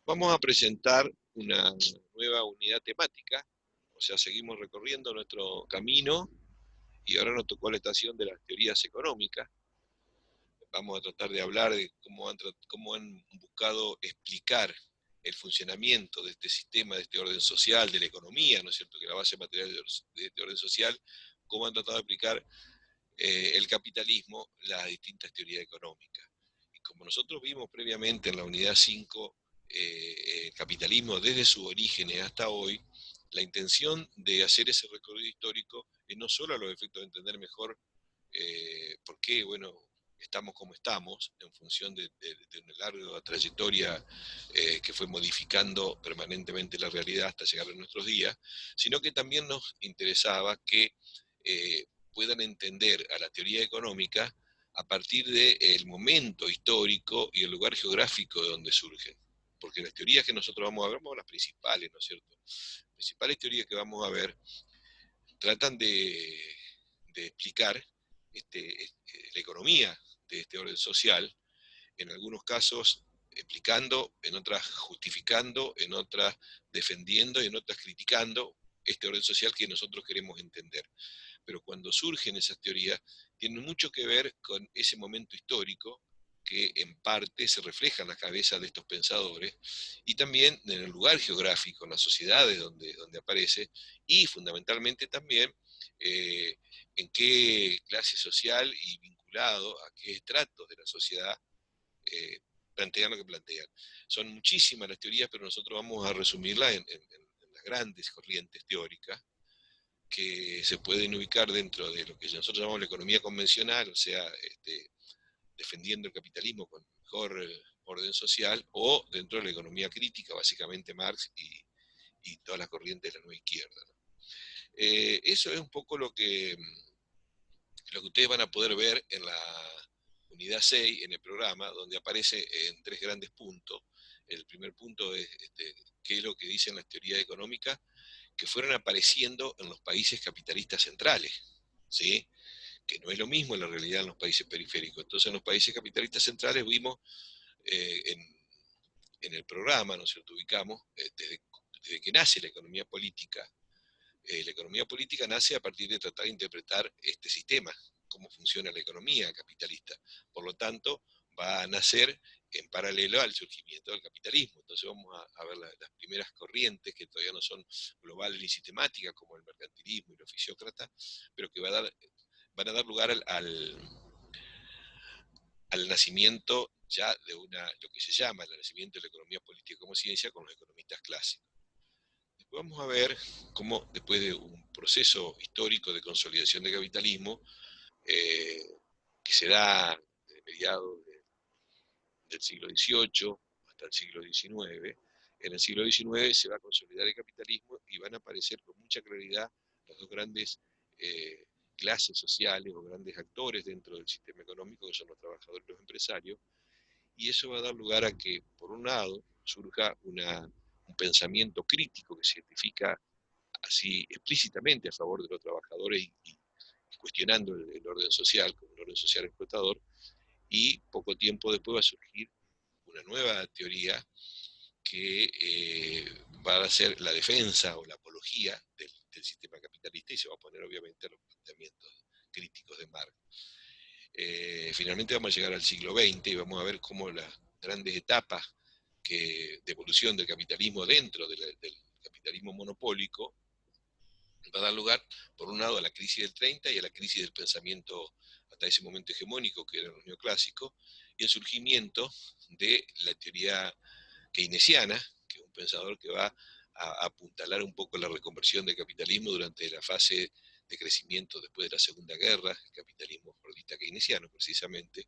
Vamos a presentar una nueva unidad temática, o sea, seguimos recorriendo nuestro camino y ahora nos tocó la estación de las teorías económicas. Vamos a tratar de hablar de cómo han buscado explicar el funcionamiento de este sistema, de este orden social, de la economía, ¿no es cierto?, que la base material de este orden social, cómo han tratado de explicar el capitalismo, las distintas teorías económicas. Y como nosotros vimos previamente en la unidad 5, el capitalismo desde sus orígenes hasta hoy, la intención de hacer ese recorrido histórico es no solo a los efectos de entender mejor por qué, bueno, estamos como estamos, en función de una larga trayectoria que fue modificando permanentemente la realidad hasta llegar a nuestros días, sino que también nos interesaba que puedan entender a la teoría económica a partir del momento histórico y el lugar geográfico de donde surgen. Porque las teorías que nosotros vamos a ver, vamos a las principales, ¿no es cierto? Las principales teorías que vamos a ver tratan de explicar la economía de este orden social, en algunos casos explicando, en otras justificando, en otras defendiendo y en otras criticando este orden social que nosotros queremos entender. Pero cuando surgen esas teorías, tienen mucho que ver con ese momento histórico que en parte se refleja en la cabeza de estos pensadores, y también en el lugar geográfico, en las sociedades donde aparece, y fundamentalmente también eh, en qué clase social y vinculado a qué estratos de la sociedad eh, plantean lo que plantean. Son muchísimas las teorías, pero nosotros vamos a resumirlas en las grandes corrientes teóricas que se pueden ubicar dentro de lo que nosotros llamamos la economía convencional, o sea, defendiendo el capitalismo con mejor orden social, o dentro de la economía crítica, básicamente Marx y todas las corrientes de la nueva izquierda, ¿no? Eso es un poco lo que ustedes van a poder ver en la unidad 6, en el programa, donde aparece en tres grandes puntos. El primer punto es qué es lo que dicen las teorías económicas que fueron apareciendo en los países capitalistas centrales, ¿sí? Que no es lo mismo en la realidad en los países periféricos. Entonces, en los países capitalistas centrales vimos en el programa, ¿no es cierto?, ubicamos desde que nace la economía política nace a partir de tratar de interpretar este sistema, cómo funciona la economía capitalista. Por lo tanto, va a nacer en paralelo al surgimiento del capitalismo. Entonces vamos a ver las primeras corrientes que todavía no son globales ni sistemáticas, como el mercantilismo y el oficiócrata, pero que van a dar lugar al nacimiento ya de lo que se llama el nacimiento de la economía política como ciencia con los economistas clásicos. Después vamos a ver cómo, después de un proceso histórico de consolidación del capitalismo, eh, que se da desde mediados del siglo XVIII hasta el siglo XIX, en el siglo XIX se va a consolidar el capitalismo y van a aparecer con mucha claridad las dos grandes clases sociales o grandes actores dentro del sistema económico, que son los trabajadores y los empresarios, y eso va a dar lugar a que, por un lado, surja un pensamiento crítico que se identifica así explícitamente a favor de los trabajadores y cuestionando el orden social como un orden social explotador, y poco tiempo después va a surgir una nueva teoría que va a ser la defensa o la apología del sistema capitalista y se va a oponer obviamente a los planteamientos críticos de Marx. Finalmente vamos a llegar al siglo XX y vamos a ver cómo las grandes etapas de evolución del capitalismo dentro del capitalismo monopólico va a dar lugar, por un lado, a la crisis del 30 y a la crisis del pensamiento hasta ese momento hegemónico, que eran los neoclásicos, y el surgimiento de la teoría keynesiana, que es un pensador que va a apuntalar un poco la reconversión del capitalismo durante la fase de crecimiento después de la Segunda Guerra, el capitalismo fordista keynesiano precisamente,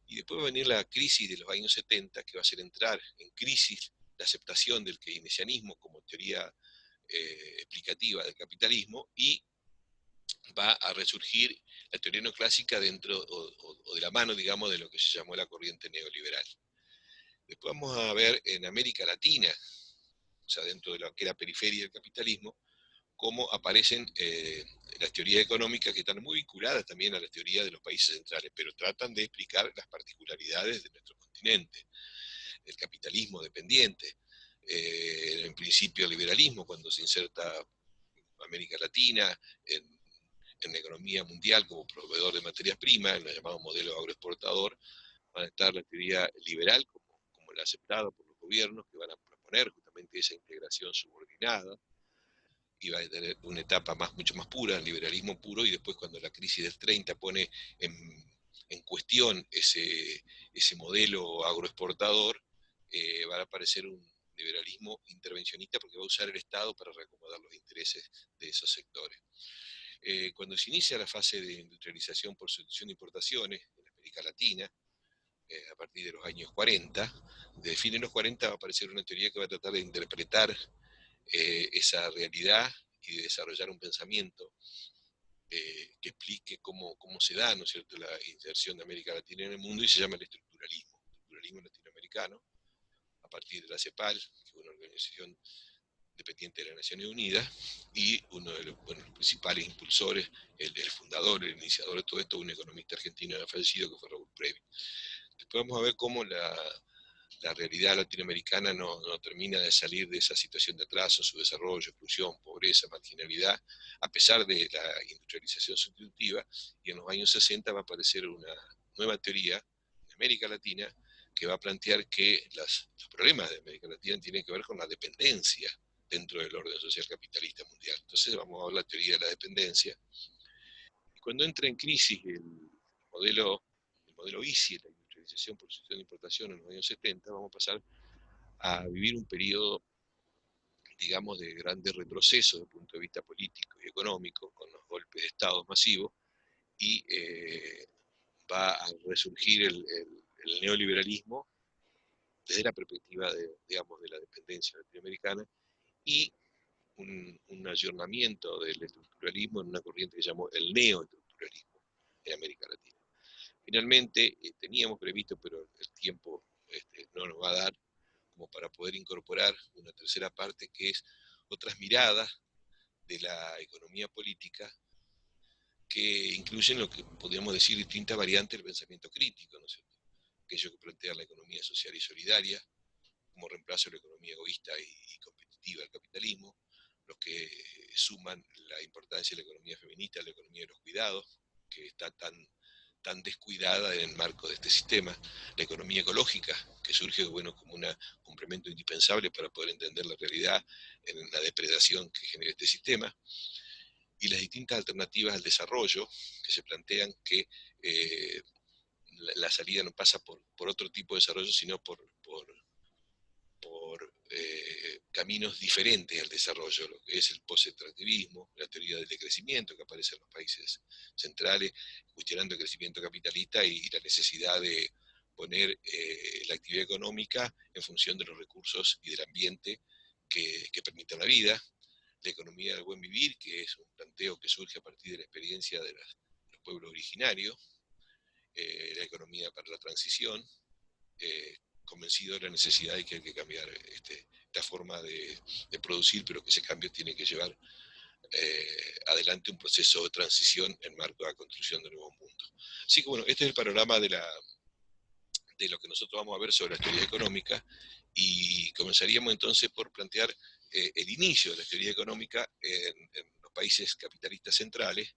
y después va a venir la crisis de los años 70, que va a hacer entrar en crisis la aceptación del keynesianismo como teoría explicativa del capitalismo, y va a resurgir la teoría neoclásica dentro o de la mano, digamos, de lo que se llamó la corriente neoliberal. Después vamos a ver en América Latina, o sea, dentro de lo que era periferia del capitalismo, cómo aparecen las teorías económicas que están muy vinculadas también a las teorías de los países centrales, pero tratan de explicar las particularidades de nuestro continente. el capitalismo dependiente, en principio el liberalismo, cuando se inserta América Latina en la economía mundial como proveedor de materias primas, en el llamado modelo agroexportador, van a estar la teoría liberal, como la aceptada por los gobiernos, que van a proponer justamente esa integración subordinada, y va a tener una etapa mucho más pura, el liberalismo puro, y después cuando la crisis del 30 pone en cuestión ese modelo agroexportador, va a aparecer un liberalismo intervencionista porque va a usar el Estado para reacomodar los intereses de esos sectores. Cuando se inicia la fase de industrialización por sustitución de importaciones en América Latina, a partir de los años 40, de fines de los 40 va a aparecer una teoría que va a tratar de interpretar esa realidad y de desarrollar un pensamiento que explique cómo se da, ¿no es cierto?, la inserción de América Latina en el mundo, y se llama el estructuralismo latinoamericano, a partir de la CEPAL, que es una organización dependiente de las Naciones Unidas, y uno de los principales impulsores, el fundador, el iniciador de todo esto, un economista argentino ya fallecido, que fue Raúl Previn. Después vamos a ver cómo la realidad latinoamericana no termina de salir de esa situación de atraso en su desarrollo, exclusión, pobreza, marginalidad, a pesar de la industrialización sustitutiva, y en los años 60 va a aparecer una nueva teoría en América Latina que va a plantear que los problemas de América Latina tienen que ver con la dependencia dentro del orden social capitalista mundial. Entonces vamos a ver la teoría de la dependencia. Y cuando entra en crisis el modelo ICI, la industrialización por sustitución de importación en los años 70, vamos a pasar a vivir un periodo, digamos, de grandes retrocesos desde el punto de vista político y económico, con los golpes de Estado masivos, y va a resurgir el neoliberalismo desde la perspectiva digamos, de la dependencia latinoamericana, y un ayornamiento del estructuralismo en una corriente que se llamó el neoestructuralismo en América Latina. Finalmente, teníamos previsto, pero el tiempo no nos va a dar, como para poder incorporar una tercera parte, que es otras miradas de la economía política que incluyen lo que podríamos decir distintas variantes del pensamiento crítico, ¿no es cierto? Aquello que plantea la economía social y solidaria como reemplazo de la economía egoísta y competitiva del capitalismo, los que suman la importancia de la economía feminista, la economía de los cuidados, que está tan descuidada en el marco de este sistema, la economía ecológica, que surge bueno, como un complemento indispensable para poder entender la realidad en la depredación que genera este sistema, y las distintas alternativas al desarrollo que se plantean que la salida no pasa por otro tipo de desarrollo, sino por caminos diferentes al desarrollo, lo que es el post-extractivismo, la teoría del decrecimiento que aparece en los países centrales, cuestionando el crecimiento capitalista y la necesidad de poner la actividad económica en función de los recursos y del ambiente que permitan la vida, la economía del buen vivir, que es un planteo que surge a partir de la experiencia de los pueblos originarios, la economía para la transición, convencido de la necesidad de que hay que cambiar esta forma de producir, pero que ese cambio tiene que llevar adelante un proceso de transición en marco de la construcción de nuevos mundos. Así que bueno, este es el panorama de lo que nosotros vamos a ver sobre la teoría económica, y comenzaríamos entonces por plantear el inicio de la teoría económica en los países capitalistas centrales,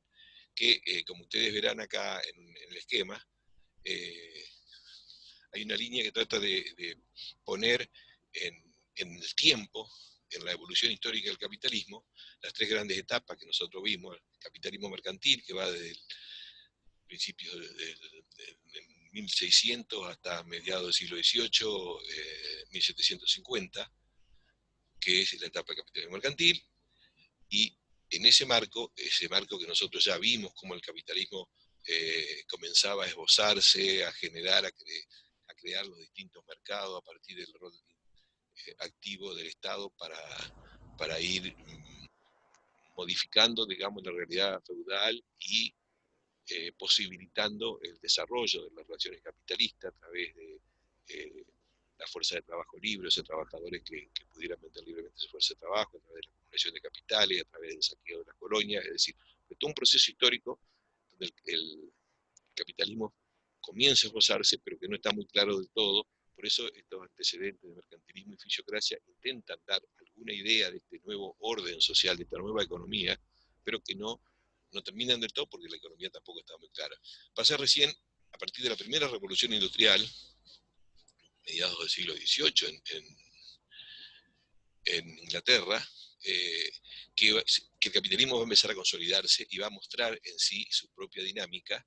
que como ustedes verán acá en el esquema, hay una línea que trata de poner en el tiempo, en la evolución histórica del capitalismo, las tres grandes etapas que nosotros vimos: el capitalismo mercantil, que va desde el principio del 1600 hasta mediados del siglo XVIII, 1750, que es la etapa del capitalismo mercantil, y en ese marco que nosotros ya vimos como el capitalismo comenzaba a esbozarse, a generar, a crear los distintos mercados a partir del rol activo del Estado para ir modificando, digamos, la realidad feudal y posibilitando el desarrollo de las relaciones capitalistas a través de la fuerza de trabajo libre, o sea, trabajadores que pudieran vender libremente su fuerza de trabajo, a través de la acumulación de capitales, a través del saqueo de las colonias, es decir, de todo un proceso histórico donde el capitalismo comienza a esbozarse, pero que no está muy claro del todo Por eso estos antecedentes de mercantilismo y fisiocracia intentan dar alguna idea de este nuevo orden social, de esta nueva economía, pero que no terminan del todo porque la economía tampoco está muy clara. Pasé recién, a partir de la primera revolución industrial, mediados del siglo XVIII en Inglaterra, que el capitalismo va a empezar a consolidarse y va a mostrar en sí su propia dinámica,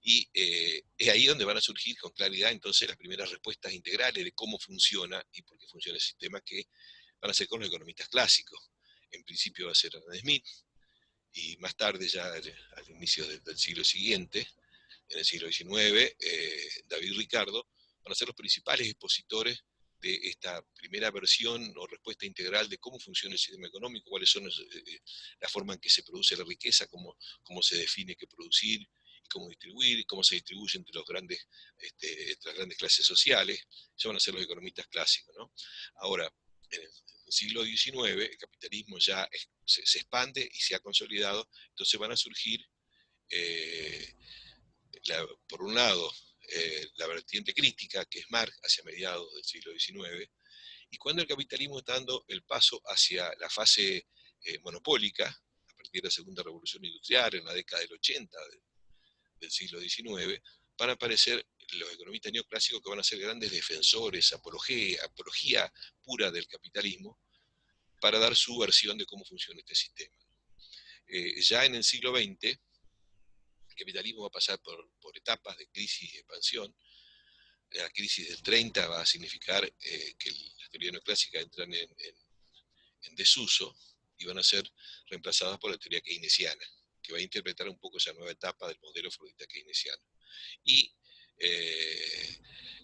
y es ahí donde van a surgir con claridad entonces las primeras respuestas integrales de cómo funciona y por qué funciona el sistema, que van a ser con los economistas clásicos. En principio va a ser Adam Smith, y más tarde, ya al inicio del siglo siguiente, en el siglo XIX, David Ricardo, van a ser los principales expositores de esta primera versión o respuesta integral de cómo funciona el sistema económico, cuáles son la forma en que se produce la riqueza, cómo se define qué producir, y cómo distribuir, cómo se distribuye entre entre las grandes clases sociales. Eso van a ser los economistas clásicos, ¿no? Ahora, en el siglo XIX, el capitalismo ya se expande y se ha consolidado, entonces van a surgir eh, por un lado, la vertiente crítica, que es Marx, hacia mediados del siglo XIX, y cuando el capitalismo está dando el paso hacia la fase monopólica, a partir de la segunda revolución industrial, en la década del 80 del siglo XIX, van a aparecer los economistas neoclásicos que van a ser grandes defensores, apología pura del capitalismo, para dar su versión de cómo funciona este sistema. Ya en el siglo XX, el capitalismo va a pasar por etapas de crisis y expansión. La crisis del 30 va a significar que las teorías neoclásicas entran en desuso y van a ser reemplazadas por la teoría keynesiana, que va a interpretar un poco esa nueva etapa del modelo freudista keynesiano. Y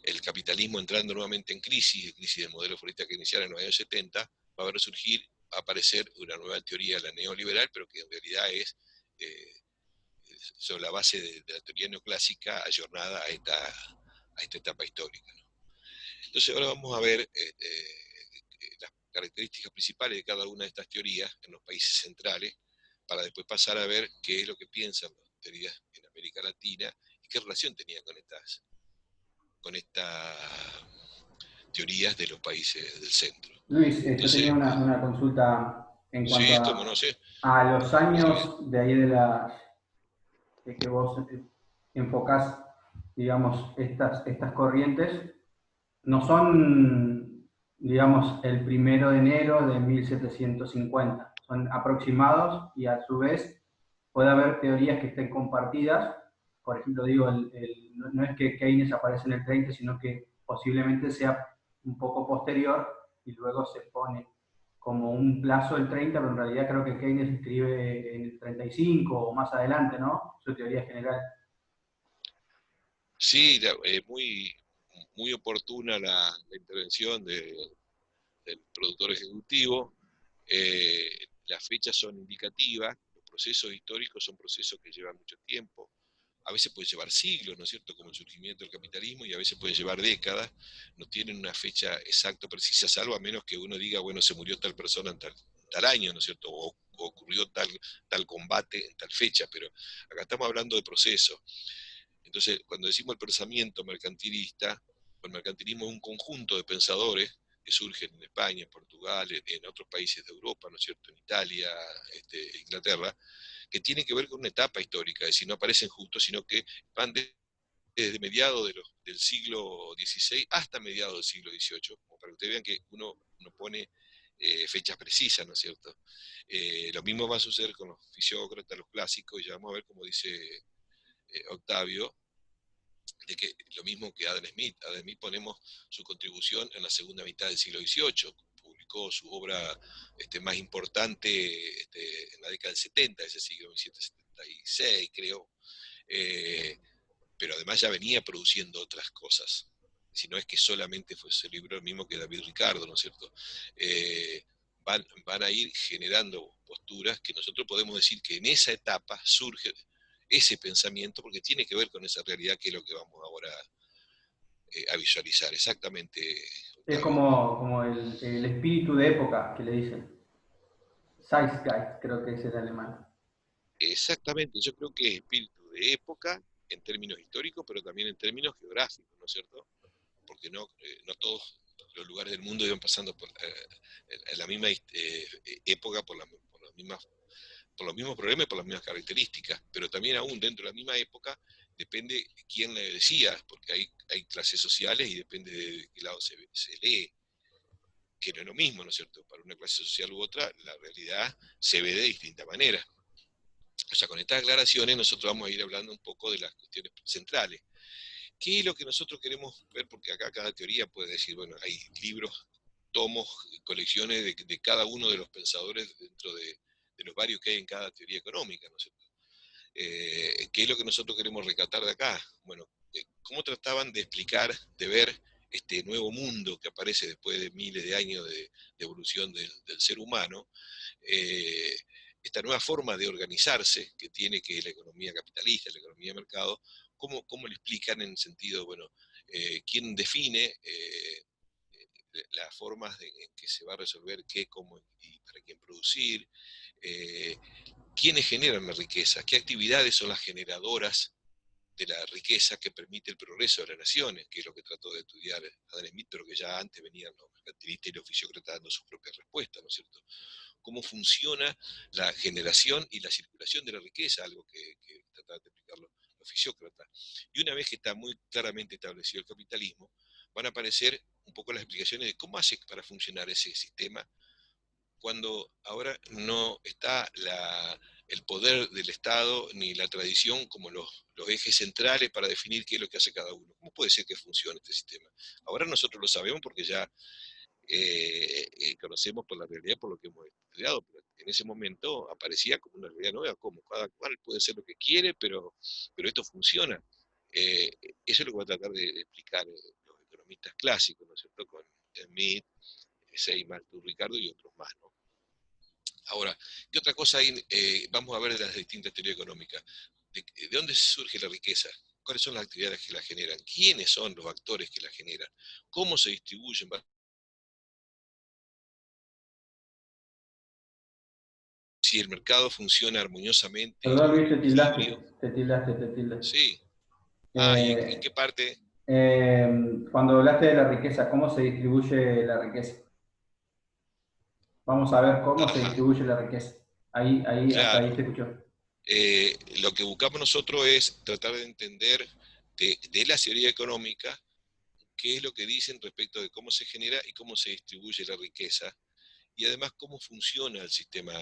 el capitalismo entrando nuevamente en crisis del modelo freudista keynesiano en los años 70, va a resurgir, va a aparecer una nueva teoría, la neoliberal, pero que en realidad es sobre la base de la teoría neoclásica ayornada a esta etapa histórica, ¿no? Entonces ahora vamos a ver las características principales de cada una de estas teorías en los países centrales, para después pasar a ver qué es lo que piensan las teorías en América Latina y qué relación tenían con estas teorías de los países del centro. Luis, yo tenía Entonces, una consulta en sí, cuanto esto no sé, a los sí, años de ahí de que vos enfocás, digamos, estas corrientes. No son, digamos, el 1 de enero de 1750, son aproximados y a su vez puede haber teorías que estén compartidas. Por ejemplo, digo, no es que Keynes aparece en el 30, sino que posiblemente sea un poco posterior y luego se pone como un plazo del 30, pero en realidad creo que Keynes escribe en el 35 o más adelante, ¿no? Su teoría general. sí, muy oportuna la intervención del productor ejecutivo. Las fechas son indicativas, los procesos históricos son procesos que llevan mucho tiempo, a veces puede llevar siglos, ¿no es cierto?, como el surgimiento del capitalismo, y a veces puede llevar décadas, no tienen una fecha exacta, precisa, salvo a menos que uno diga, bueno, se murió tal persona en tal año, ¿no es cierto?, o ocurrió tal combate en tal fecha, pero acá estamos hablando de procesos. Entonces, cuando decimos el pensamiento mercantilista, el mercantilismo es un conjunto de pensadores que surgen en España, en Portugal, en otros países de Europa, ¿no es cierto?, en Italia, Inglaterra, que tienen que ver con una etapa histórica, es decir, no aparecen justo, sino que van desde mediados del siglo XVI hasta mediados del siglo XVIII, como para que ustedes vean que uno no pone fechas precisas, ¿no es cierto? Lo mismo va a suceder con los fisiócratas, los clásicos, y ya vamos a ver, como dice Octavio, de que lo mismo que Adam Smith. Adam Smith ponemos su contribución en la segunda mitad del siglo XVIII, publicó su obra más importante en la década del 70, ese siglo 1776, creo, eh, pero además ya venía produciendo otras cosas. Si no es que solamente fue ese libro el mismo que David Ricardo, ¿no es cierto? Van a ir generando posturas que nosotros podemos decir que en esa etapa surge ese pensamiento, porque tiene que ver con esa realidad que es lo que vamos ahora a visualizar. Exactamente, Es Octavio. como el espíritu de época que le dicen. Zeitgeist, creo que es el alemán. Exactamente, yo creo que es espíritu de época en términos históricos, pero también en términos geográficos, ¿no es cierto? porque no todos los lugares del mundo iban pasando en la misma época por los mismos problemas y por las mismas características, pero también aún dentro de la misma época depende quién le decía, porque hay clases sociales y depende de qué lado se lee, que no es lo mismo, ¿no es cierto? Para una clase social u otra, la realidad se ve de distinta manera. O sea, con estas aclaraciones nosotros vamos a ir hablando un poco de las cuestiones centrales. ¿Qué es lo que nosotros queremos ver? Porque acá cada teoría puede decir, bueno, hay libros, tomos, colecciones de cada uno de los pensadores dentro de los varios que hay en cada teoría económica, ¿no es cierto? ¿Qué es lo que nosotros queremos rescatar de acá? Bueno, ¿cómo trataban de explicar, de ver este nuevo mundo que aparece después de miles de años de evolución del ser humano? Eh, esta nueva forma de organizarse que tiene, que es la economía capitalista, la economía de mercado, ¿cómo le explican en el sentido, bueno, quién define las formas en que se va a resolver qué, cómo y para quién producir, eh, quiénes generan la riqueza, qué actividades son las generadoras de la riqueza que permite el progreso de las naciones, que es lo que trató de estudiar Adam Smith, pero que ya antes venían los mercantilistas y los fisiócratas dando sus propias respuestas, ¿no es cierto? Cómo funciona la generación y la circulación de la riqueza, algo que trataban de explicar los fisiócratas. Y una vez que está muy claramente establecido el capitalismo, van a aparecer un poco las explicaciones de cómo hace para funcionar ese sistema cuando ahora no está el poder del Estado ni la tradición como los ejes centrales para definir qué es lo que hace cada uno. ¿Cómo puede ser que funcione este sistema? Ahora nosotros lo sabemos porque ya conocemos por la realidad, por lo que hemos estudiado, pero en ese momento aparecía como una realidad nueva, como cada cual puede ser lo que quiere, pero esto funciona. Eh, Eso es lo que va a tratar de explicar los economistas clásicos, ¿no es cierto?, con Smith, Seymour, Ricardo y otros más, ¿no? Ahora, ¿qué otra cosa hay? Vamos a ver de las distintas teorías económicas. ¿De dónde surge la riqueza? ¿Cuáles son las actividades que la generan? ¿Quiénes son los actores que la generan? ¿Cómo se distribuyen? Si el mercado funciona armoniosamente Perdón, o Luis, en equilibrio. te tildaste, te tildaste. Sí. Ah, ¿y en Eh, qué parte? Cuando hablaste de la riqueza, ¿cómo se distribuye la riqueza? Vamos a ver cómo se Ajá, distribuye la riqueza. Hasta ahí claro. te escuchó. Lo que buscamos nosotros es tratar de entender de la teoría económica qué es lo que dicen respecto de cómo se genera y cómo se distribuye la riqueza, y además cómo funciona el sistema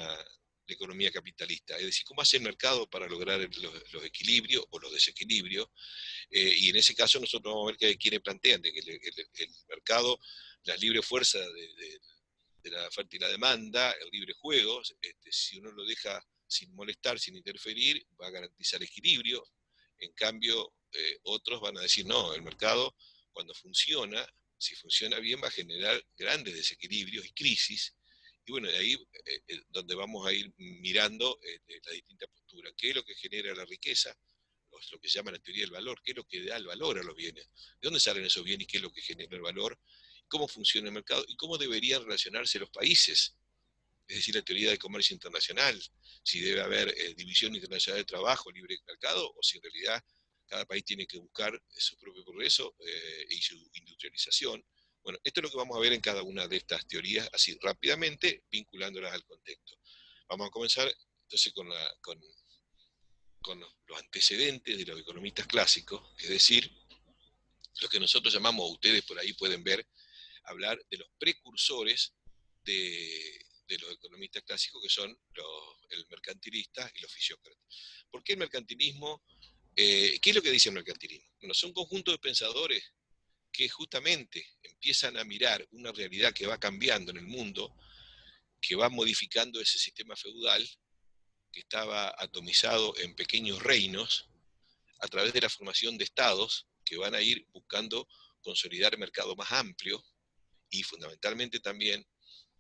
de economía capitalista, es decir, cómo hace el mercado para lograr los equilibrios o los desequilibrios, y en ese caso nosotros vamos a ver que hay quienes plantean de que el mercado, la libre fuerza de la oferta y la demanda, el libre juego, si uno lo deja sin molestar, sin interferir, va a garantizar equilibrio. En cambio, otros van a decir, no, el mercado cuando funciona, si funciona bien, va a generar grandes desequilibrios y crisis. Y bueno, de ahí donde vamos a ir mirando las distintas posturas. ¿Qué es lo que genera la riqueza? Lo que se llama la teoría del valor. ¿Qué es lo que da el valor a los bienes? ¿De dónde salen esos bienes y qué es lo que genera el valor? ¿Cómo funciona el mercado y cómo deberían relacionarse los países? Es decir, la teoría del comercio internacional, si debe haber división internacional de trabajo, libre mercado, o si en realidad cada país tiene que buscar su propio progreso y su industrialización. Bueno, esto es lo que vamos a ver en cada una de estas teorías, así rápidamente, vinculándolas al contexto. Vamos a comenzar entonces con los antecedentes de los economistas clásicos, es decir, lo que nosotros llamamos, ustedes por ahí pueden ver, hablar de los precursores de los economistas clásicos, que son el mercantilista y los fisiócratas. ¿Por qué el mercantilismo? ¿Qué es lo que dice el mercantilismo? Bueno, son un conjunto de pensadores que justamente empiezan a mirar una realidad que va cambiando en el mundo, que va modificando ese sistema feudal que estaba atomizado en pequeños reinos a través de la formación de estados que van a ir buscando consolidar mercados más amplios y fundamentalmente también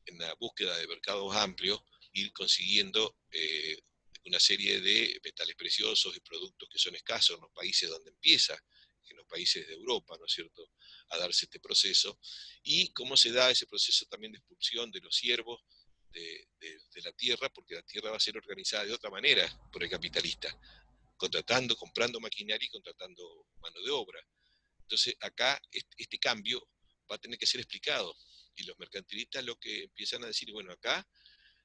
en la búsqueda de mercados amplios, ir consiguiendo una serie de metales preciosos y productos que son escasos en los países donde empieza, en los países de Europa, ¿no es cierto?, a darse este proceso, y cómo se da ese proceso también de expulsión de los siervos de la tierra, porque la tierra va a ser organizada de otra manera por el capitalista, contratando, comprando maquinaria y contratando mano de obra. Entonces acá este cambio va a tener que ser explicado. Y los mercantilistas lo que empiezan a decir, bueno, acá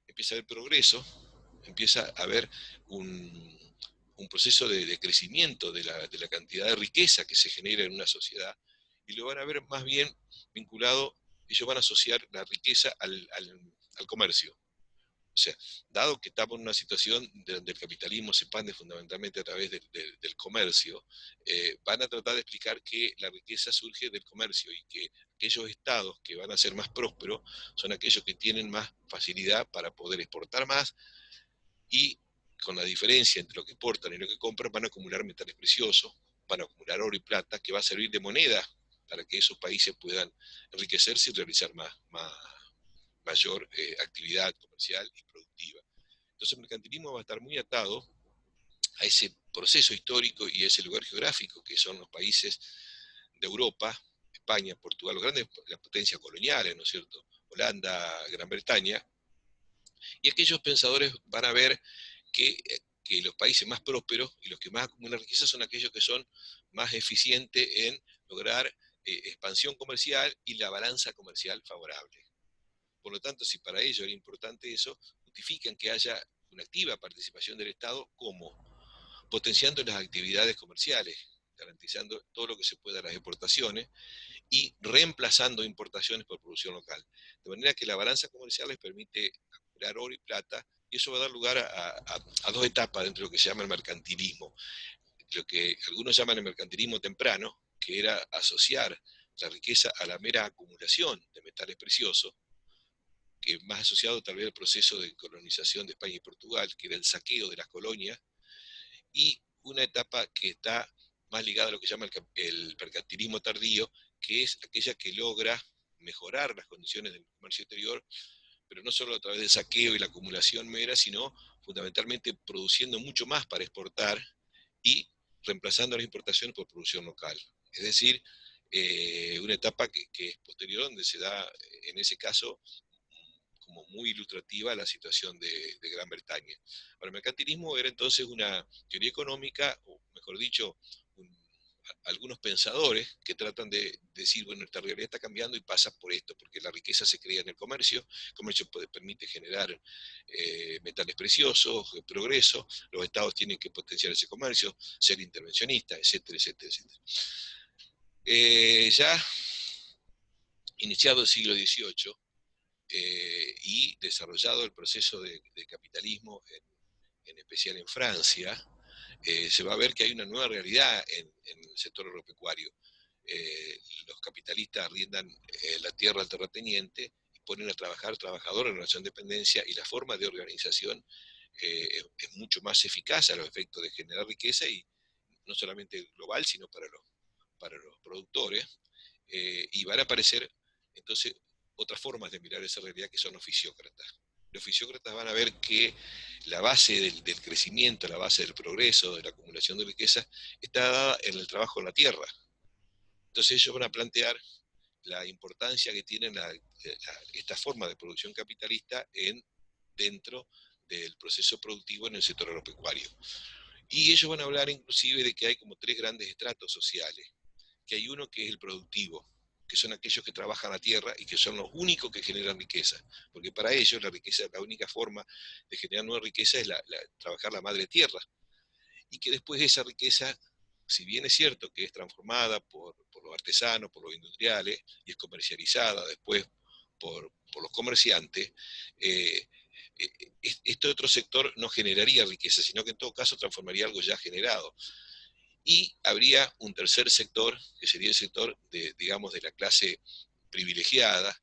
empieza a haber progreso, empieza a haber un proceso de crecimiento de la cantidad de riqueza que se genera en una sociedad, y lo van a ver más bien vinculado, ellos van a asociar la riqueza al comercio. O sea, dado que estamos en una situación donde el capitalismo se expande fundamentalmente a través del comercio, van a tratar de explicar que la riqueza surge del comercio y que aquellos estados que van a ser más prósperos son aquellos que tienen más facilidad para poder exportar más, y con la diferencia entre lo que exportan y lo que compran van a acumular metales preciosos, van a acumular oro y plata, que va a servir de moneda para que esos países puedan enriquecerse y realizar mayor actividad comercial y productiva. Entonces el mercantilismo va a estar muy atado a ese proceso histórico y a ese lugar geográfico que son los países de Europa, España, Portugal, los grandes, las potencias coloniales, ¿no es cierto? Holanda, Gran Bretaña, y aquellos pensadores van a ver que los países más prósperos y los que más acumulan riqueza son aquellos que son más eficientes en lograr expansión comercial y la balanza comercial favorable. Por lo tanto, si para ellos era importante eso, justifican que haya una activa participación del Estado como potenciando las actividades comerciales, garantizando todo lo que se pueda las exportaciones y reemplazando importaciones por producción local. De manera que la balanza comercial les permite acumular oro y plata, y eso va a dar lugar a dos etapas dentro de lo que se llama el mercantilismo. Lo que algunos llaman el mercantilismo temprano, que era asociar la riqueza a la mera acumulación de metales preciosos, que más asociado tal vez al proceso de colonización de España y Portugal, que era el saqueo de las colonias, y una etapa que está más ligada a lo que se llama el mercantilismo tardío, que es aquella que logra mejorar las condiciones del comercio exterior, pero no solo a través del saqueo y la acumulación mera, sino fundamentalmente produciendo mucho más para exportar y reemplazando las importaciones por producción local. Es decir, una etapa que es posterior, donde se da, en ese caso, como muy ilustrativa la situación de Gran Bretaña. Ahora, el mercantilismo era entonces una teoría económica, o mejor dicho, algunos pensadores que tratan de decir, bueno, esta realidad está cambiando y pasa por esto, porque la riqueza se crea en el comercio permite generar metales preciosos, progreso, los estados tienen que potenciar ese comercio, ser intervencionistas, etcétera, etcétera, etcétera. Ya iniciado el siglo XVIII, y desarrollado el proceso de capitalismo, en especial en Francia, se va a ver que hay una nueva realidad en el sector agropecuario. Los capitalistas arriendan la tierra al terrateniente y ponen a trabajar trabajadores en relación de dependencia, y la forma de organización es mucho más eficaz a los efectos de generar riqueza, y no solamente global, sino para los productores, y van a aparecer entonces otras formas de mirar esa realidad que son los fisiócratas. Los fisiócratas van a ver que la base del crecimiento, la base del progreso, de la acumulación de riqueza, está dada en el trabajo en la tierra. Entonces ellos van a plantear la importancia que tiene esta forma de producción capitalista dentro del proceso productivo en el sector agropecuario. Y ellos van a hablar inclusive de que hay como tres grandes estratos sociales, que hay uno que es el productivo, que son aquellos que trabajan la tierra y que son los únicos que generan riqueza, porque para ellos la riqueza, la única forma de generar nueva riqueza es trabajar la madre tierra, y que después esa riqueza, si bien es cierto que es transformada por los artesanos, por los industriales, y es comercializada después por los comerciantes, eh, este otro sector no generaría riqueza, sino que en todo caso transformaría algo ya generado. Y habría un tercer sector, que sería el sector digamos, de la clase privilegiada,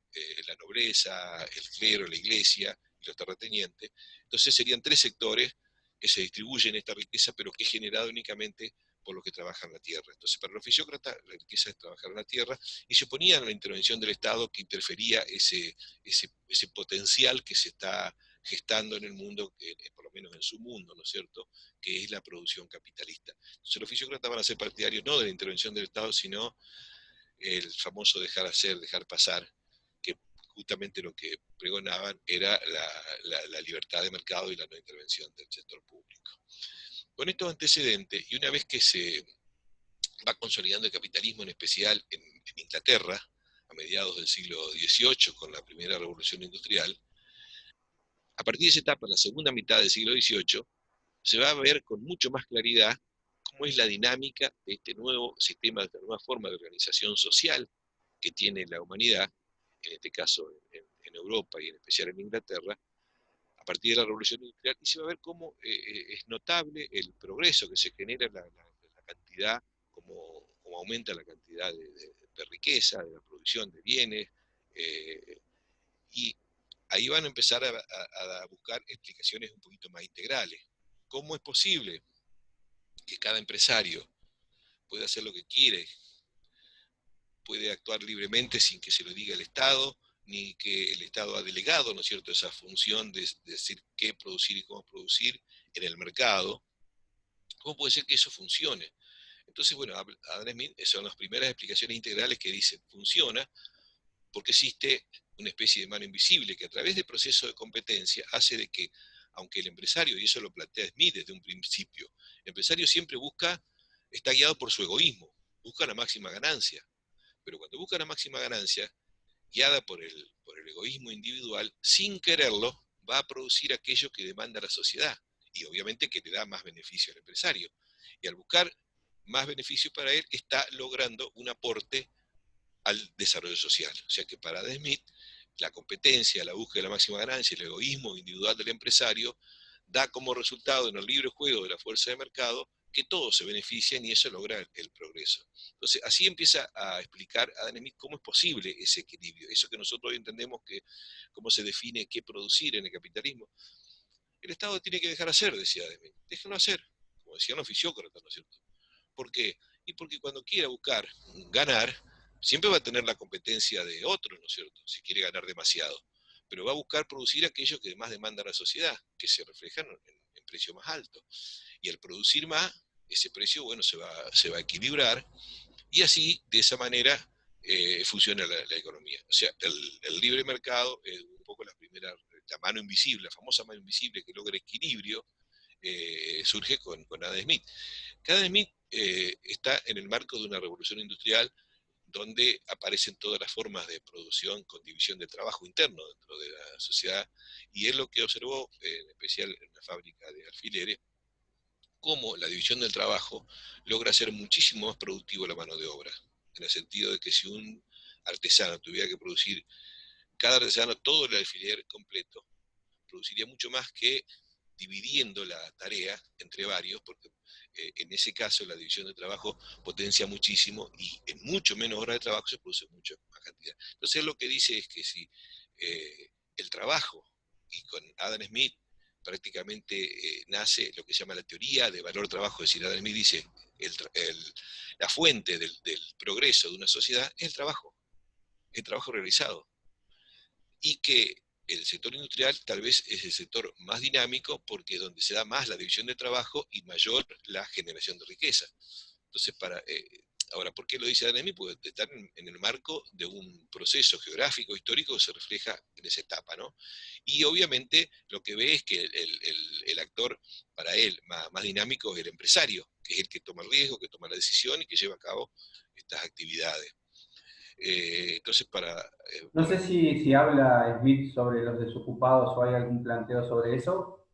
la nobleza, el clero, la iglesia y los terratenientes. Entonces serían tres sectores que se distribuyen esta riqueza, pero que es generada únicamente por los que trabajan la tierra. Entonces, para los fisiócratas, la riqueza es trabajar en la tierra, y se oponían a la intervención del Estado, que interfería ese potencial que se está gestando en el mundo, por lo menos en su mundo, ¿no es cierto?, que es la producción capitalista. Entonces, los fisiócratas van a ser partidarios no de la intervención del Estado, sino el famoso dejar hacer, dejar pasar, que justamente lo que pregonaban era la libertad de mercado y la no intervención del sector público. Con estos antecedentes, y una vez que se va consolidando el capitalismo, en especial en Inglaterra, a mediados del siglo XVIII, con la primera revolución industrial. A partir de esa etapa, la segunda mitad del siglo XVIII, se va a ver con mucho más claridad cómo es la dinámica de este nuevo sistema, de esta nueva forma de organización social que tiene la humanidad, en este caso en Europa y en especial en Inglaterra, a partir de la revolución industrial, y se va a ver cómo es notable el progreso que se genera, la cantidad, cómo aumenta la cantidad de riqueza, de la producción de bienes, y ahí van a empezar a buscar explicaciones un poquito más integrales. ¿Cómo es posible que cada empresario pueda hacer lo que quiere, puede actuar libremente sin que se lo diga el Estado, ni que el Estado ha delegado, ¿no es cierto?, esa función de decir qué producir y cómo producir en el mercado? ¿Cómo puede ser que eso funcione? Entonces, bueno, Adam Smith son las primeras explicaciones integrales que dicen, funciona porque existe una especie de mano invisible que a través del proceso de competencia hace de que, aunque el empresario, y eso lo plantea Smith desde un principio, el empresario siempre está guiado por su egoísmo, busca la máxima ganancia, pero cuando busca la máxima ganancia, guiada por el egoísmo individual, sin quererlo, va a producir aquello que demanda la sociedad, y obviamente que le da más beneficio al empresario. Y al buscar más beneficio para él, está logrando un aporte al desarrollo social. O sea que para Adam Smith, la competencia, la búsqueda de la máxima ganancia, el egoísmo individual del empresario, da como resultado en el libre juego de la fuerza de mercado que todos se benefician y eso logra el progreso. Entonces, así empieza a explicar Adam Smith cómo es posible ese equilibrio, eso que nosotros hoy entendemos que cómo se define qué producir en el capitalismo. El Estado tiene que dejar hacer, decía Adam Smith, déjenlo hacer, como decían los fisiócratas, ¿no es cierto? ¿Por qué? Y porque cuando quiera buscar ganar, siempre va a tener la competencia de otros, ¿no es cierto? Si quiere ganar demasiado. Pero va a buscar producir aquello que más demanda la sociedad, que se reflejan en precios más altos. Y al producir más, ese precio, bueno, se va a equilibrar y así, de esa manera, funciona la economía. O sea, el libre mercado es un poco la mano invisible, la famosa mano invisible que logra equilibrio, surge con Adam Smith. Cada Smith está en el marco de una revolución industrial donde aparecen todas las formas de producción con división de trabajo interno dentro de la sociedad, y es lo que observó, en especial en la fábrica de alfileres, cómo la división del trabajo logra ser muchísimo más productivo la mano de obra, en el sentido de que si un artesano tuviera que producir, cada artesano todo el alfiler completo, produciría mucho más que dividiendo la tarea entre varios, porque en ese caso la división de trabajo potencia muchísimo y en mucho menos horas de trabajo se produce mucha más cantidad. Entonces lo que dice es que si el trabajo, y con Adam Smith prácticamente nace lo que se llama la teoría de valor trabajo, es decir, Adam Smith dice, la fuente del progreso de una sociedad es el trabajo realizado, y que el sector industrial tal vez es el sector más dinámico porque es donde se da más la división de trabajo y mayor la generación de riqueza. Entonces, ahora, ¿por qué lo dice Adam Smith? Porque están en el marco de un proceso geográfico, histórico que se refleja en esa etapa, ¿no? Y obviamente lo que ve es que el actor, para él, más dinámico es el empresario, que es el que toma el riesgo, que toma la decisión y que lleva a cabo estas actividades. Entonces, No sé si habla Smith sobre los desocupados o hay algún planteo sobre eso,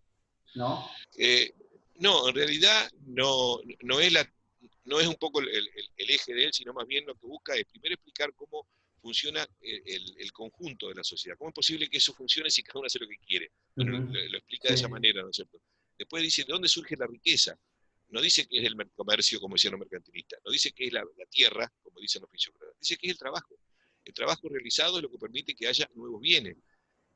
¿no? Eh, no, en realidad no es un poco el eje de él, sino más bien lo que busca es primero explicar cómo funciona el conjunto de la sociedad. ¿Cómo es posible que eso funcione si cada uno hace lo que quiere? Bueno, Ujú. lo explica de Sí, esa sí. manera, ¿no es cierto? Después dice, ¿de dónde surge la riqueza? No dice que es el comercio, como decían los mercantilistas. No dice que es la tierra, como dicen los fisiócratas. Dice que es el trabajo. El trabajo realizado es lo que permite que haya nuevos bienes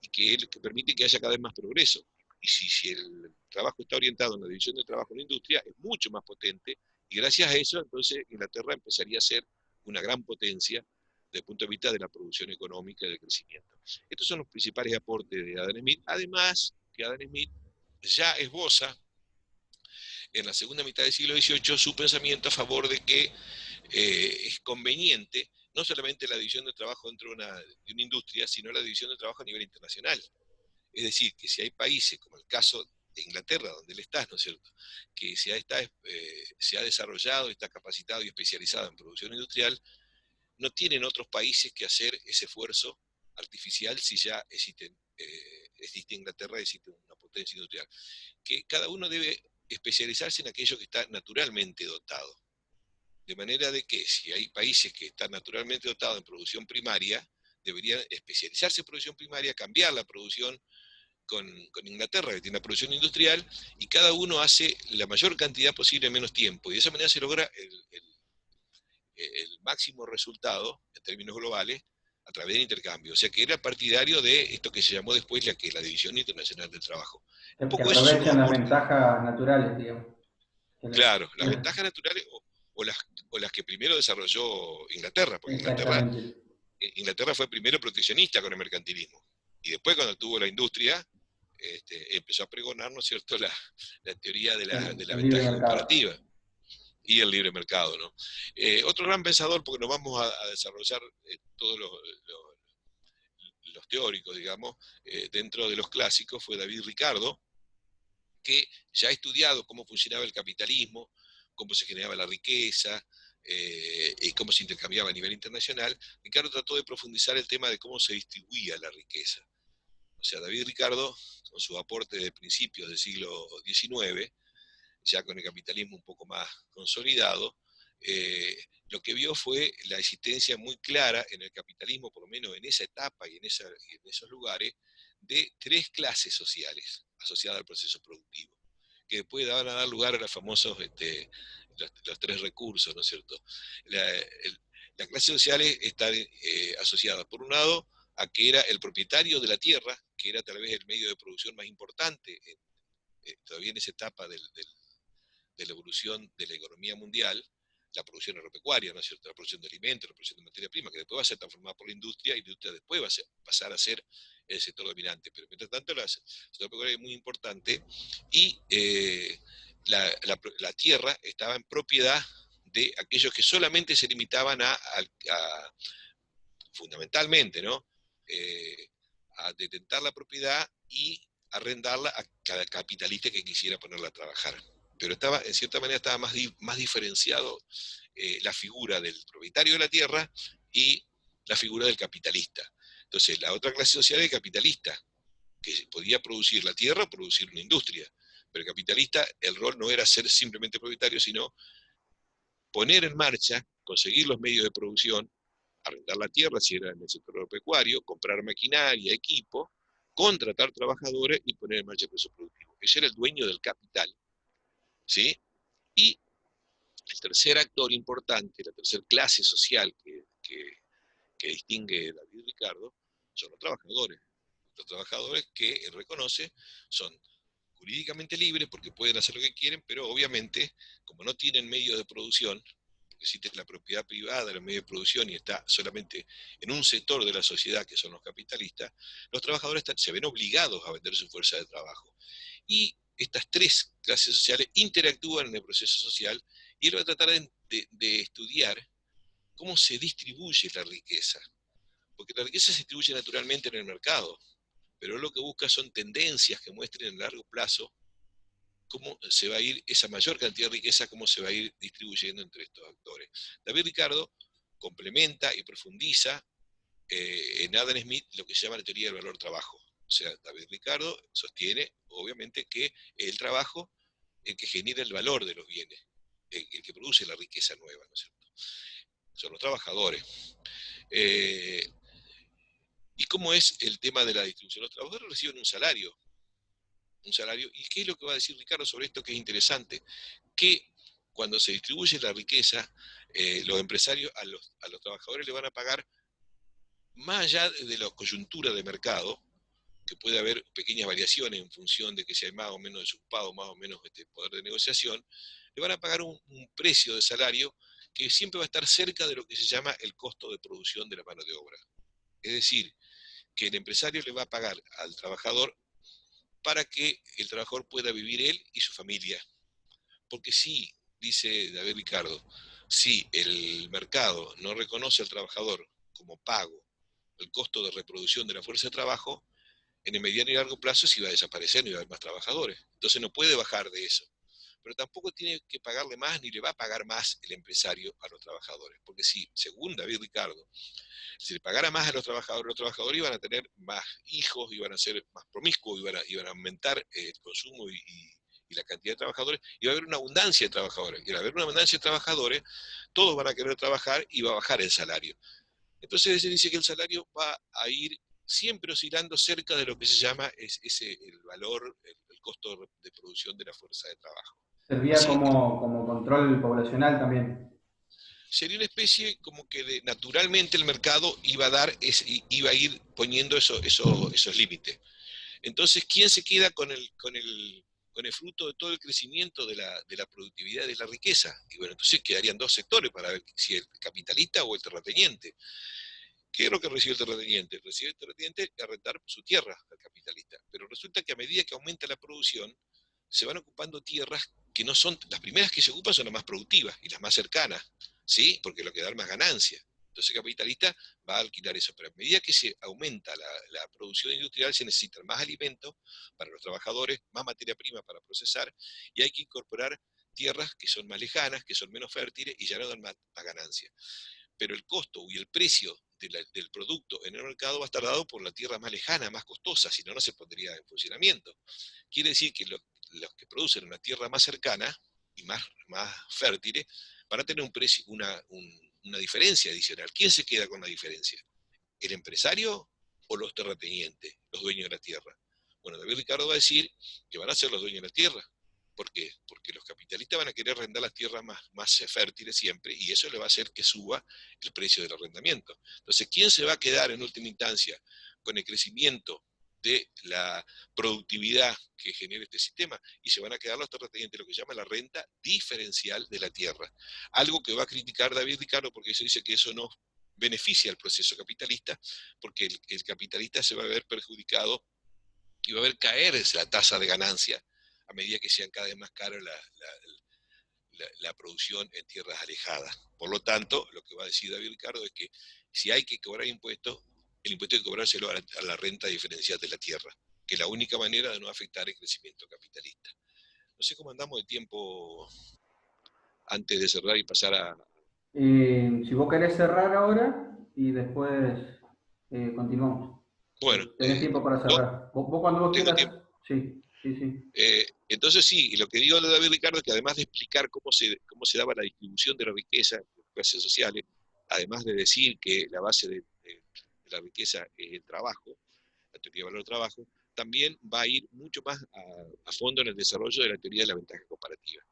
y que permite que haya cada vez más progreso. Y si el trabajo está orientado en la división del trabajo en la industria, es mucho más potente, y gracias a eso, entonces, Inglaterra empezaría a ser una gran potencia desde el punto de vista de la producción económica y del crecimiento. Estos son los principales aportes de Adam Smith, además que Adam Smith ya esboza en la segunda mitad del siglo XVIII su pensamiento a favor de que es conveniente no solamente la división de trabajo dentro de una industria, sino la división de trabajo a nivel internacional. Es decir, que si hay países, como el caso Inglaterra, donde él está, ¿no es cierto?, que se ha desarrollado, está capacitado y especializado en producción industrial, no tienen otros países que hacer ese esfuerzo artificial si ya existe Inglaterra, existe una potencia industrial. Que cada uno debe especializarse en aquello que está naturalmente dotado. De manera de que si hay países que están naturalmente dotados en producción primaria, deberían especializarse en producción primaria, cambiar la producción con Inglaterra, que tiene una producción industrial, y cada uno hace la mayor cantidad posible en menos tiempo. Y de esa manera se logra el máximo resultado, en términos globales, a través del intercambio. O sea que era partidario de esto que se llamó después la División Internacional del Trabajo. Un Que poco esos son los aprovechan las aportes. ventajas naturales, digamos. Claro, las ventajas naturales o las que primero desarrolló Inglaterra, porque Exactamente. Inglaterra fue primero proteccionista con el mercantilismo. Y después, cuando tuvo la industria, empezó a pregonar, ¿no es cierto?, la teoría de la El libre ventaja mercado. comparativa y el libre mercado, ¿no? Otro gran pensador, porque nos vamos a desarrollar todos los teóricos, digamos, dentro de los clásicos, fue David Ricardo, que ya ha estudiado cómo funcionaba el capitalismo, cómo se generaba la riqueza, y cómo se intercambiaba a nivel internacional. Ricardo trató de profundizar el tema de cómo se distribuía la riqueza. O sea, David Ricardo, con su aporte de principios del siglo XIX, ya con el capitalismo un poco más consolidado, lo que vio fue la existencia muy clara en el capitalismo, por lo menos en esa etapa y en esos lugares, de tres clases sociales asociadas al proceso productivo, que después van a dar lugar a los famosos los tres recursos, ¿no es cierto? Las clases sociales están asociadas, por un lado, a que era el propietario de la tierra, que era tal vez el medio de producción más importante, todavía en esa etapa de la evolución de la economía mundial, la producción agropecuaria, ¿no es cierto?, la producción de alimentos, la producción de materia prima, que después va a ser transformada por la industria, y la industria después va a pasar a ser el sector dominante. Pero mientras tanto, el sector pecuario es muy importante, y la tierra estaba en propiedad de aquellos que solamente se limitaban fundamentalmente, ¿no?, a detentar la propiedad y arrendarla a cada capitalista que quisiera ponerla a trabajar. Pero en cierta manera estaba más diferenciado la figura del propietario de la tierra y la figura del capitalista. Entonces, la otra clase social es el capitalista, que podía producir la tierra o producir una industria. Pero el capitalista, el rol no era ser simplemente propietario, sino poner en marcha, conseguir los medios de producción, arrendar la tierra si era en el sector agropecuario, comprar maquinaria, equipo, contratar trabajadores y poner en marcha el proceso productivo. Ese era el dueño del capital, ¿sí? Y el tercer actor importante, la tercera clase social que distingue David Ricardo, son los trabajadores. Los trabajadores que él reconoce son jurídicamente libres porque pueden hacer lo que quieren, pero obviamente, como no tienen medios de producción, porque existe la propiedad privada de los medios de producción y está solamente en un sector de la sociedad, que son los capitalistas, los trabajadores se ven obligados a vender su fuerza de trabajo. Y estas tres clases sociales interactúan en el proceso social, y él va a tratar de estudiar cómo se distribuye la riqueza. Porque la riqueza se distribuye naturalmente en el mercado, pero lo que busca son tendencias que muestren en largo plazo cómo se va a ir esa mayor cantidad de riqueza, cómo se va a ir distribuyendo entre estos actores. David Ricardo complementa y profundiza en Adam Smith lo que se llama la teoría del valor-trabajo. O sea, David Ricardo sostiene, obviamente, que el trabajo es el que genera el valor de los bienes, el que produce la riqueza nueva, ¿no es cierto? Son los trabajadores. ¿Y cómo es el tema de la distribución? Los trabajadores reciben un salario. ¿Y qué es lo que va a decir Ricardo sobre esto, que es interesante? Que cuando se distribuye la riqueza, los empresarios a los trabajadores le van a pagar, más allá de la coyuntura de mercado, que puede haber pequeñas variaciones en función de que si hay más o menos desocupado, más o menos poder de negociación, le van a pagar un precio de salario que siempre va a estar cerca de lo que se llama el costo de producción de la mano de obra. Es decir, que el empresario le va a pagar al trabajador para que el trabajador pueda vivir él y su familia. Porque si, dice David Ricardo, si el mercado no reconoce al trabajador como pago el costo de reproducción de la fuerza de trabajo, en el mediano y largo plazo se iba a desaparecer, no iba a haber más trabajadores. Entonces no puede bajar de eso. Pero tampoco tiene que pagarle más, ni le va a pagar más el empresario a los trabajadores. Porque si, según David Ricardo, si le pagara más a los trabajadores iban a tener más hijos, iban a ser más promiscuos, iban a aumentar el consumo y la cantidad de trabajadores, iba a haber una abundancia de trabajadores. Y al haber una abundancia de trabajadores, todos van a querer trabajar y va a bajar el salario. Entonces se dice que el salario va a ir siempre oscilando cerca de lo que se llama el valor, el costo de producción de la fuerza de trabajo. Servía Así, como control poblacional también. sería una especie como que naturalmente el mercado iba a iba a ir poniendo esos límites. Entonces, ¿quién se queda con el fruto de todo el crecimiento de la productividad de la riqueza? Y bueno, entonces quedarían dos sectores para ver si el capitalista o el terrateniente. ¿Qué es lo que recibe el terrateniente? Recibe el terrateniente a rentar su tierra al capitalista. Pero resulta que a medida que aumenta la producción, se van ocupando tierras que no son, las primeras que se ocupan son las más productivas y las más cercanas, ¿sí? Porque es lo que da más ganancia. Entonces el capitalista va a alquilar eso, pero a medida que se aumenta la producción industrial se necesitan más alimentos para los trabajadores, más materia prima para procesar y hay que incorporar tierras que son más lejanas, que son menos fértiles y ya no dan más ganancia. Pero el costo y el precio del producto en el mercado va a estar dado por la tierra más lejana, más costosa, si no, no se pondría en funcionamiento. Quiere decir que los que producen una tierra más cercana y más fértil van a tener un precio, una diferencia adicional. ¿Quién se queda con la diferencia? ¿El empresario o los terratenientes, los dueños de la tierra? Bueno, David Ricardo va a decir que van a ser los dueños de la tierra. ¿Por qué? Porque los capitalistas van a querer arrendar las tierras más fértiles siempre y eso le va a hacer que suba el precio del arrendamiento. Entonces, ¿quién se va a quedar en última instancia con el crecimiento de la productividad que genera este sistema? Y se van a quedar los terratenientes, lo que se llama la renta diferencial de la tierra. Algo que va a criticar David Ricardo porque se dice que eso no beneficia al proceso capitalista, porque el capitalista se va a ver perjudicado y va a ver caer la tasa de ganancia a medida que sean cada vez más caras la producción en tierras alejadas. Por lo tanto, lo que va a decir David Ricardo es que si hay que cobrar impuestos, el impuesto hay que cobrárselo a la renta diferencial de la tierra, que es la única manera de no afectar el crecimiento capitalista. No sé cómo andamos de tiempo antes de cerrar y pasar a... Si vos querés cerrar ahora y después continuamos. Bueno, Tenés tiempo para cerrar. Vos cuando vos tengo quieras. tiempo. Sí, sí, sí. Entonces sí, y lo que digo de David Ricardo es que además de explicar cómo se daba la distribución de la riqueza en las clases sociales, además de decir que la base de la riqueza es el trabajo, la teoría de valor del trabajo, también va a ir mucho más a fondo en el desarrollo de la teoría de la ventaja comparativa.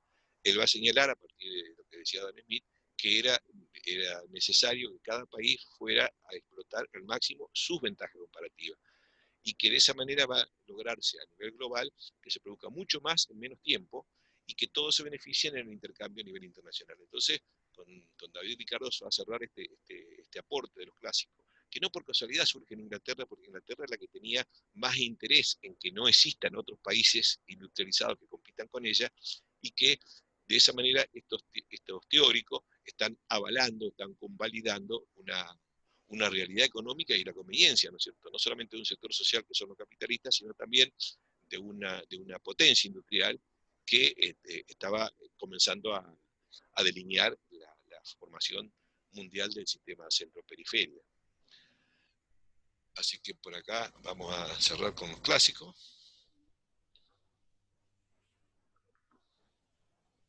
Él va a señalar, a partir de lo que decía Adam Smith, que era necesario que cada país fuera a explotar al máximo sus ventajas comparativas y que de esa manera va a lograrse a nivel global que se produzca mucho más en menos tiempo y que todos se beneficien en el intercambio a nivel internacional. Entonces, con David Ricardo se va a cerrar este aporte de los clásicos, que no por casualidad surge en Inglaterra, porque Inglaterra es la que tenía más interés en que no existan otros países industrializados que compitan con ella, y que de esa manera estos teóricos están avalando, están convalidando una realidad económica y la conveniencia, ¿no es cierto? No solamente de un sector social que son los capitalistas, sino también de una potencia industrial que estaba comenzando a delinear la formación mundial del sistema centro-periferia. Así que por acá vamos a cerrar con los clásicos.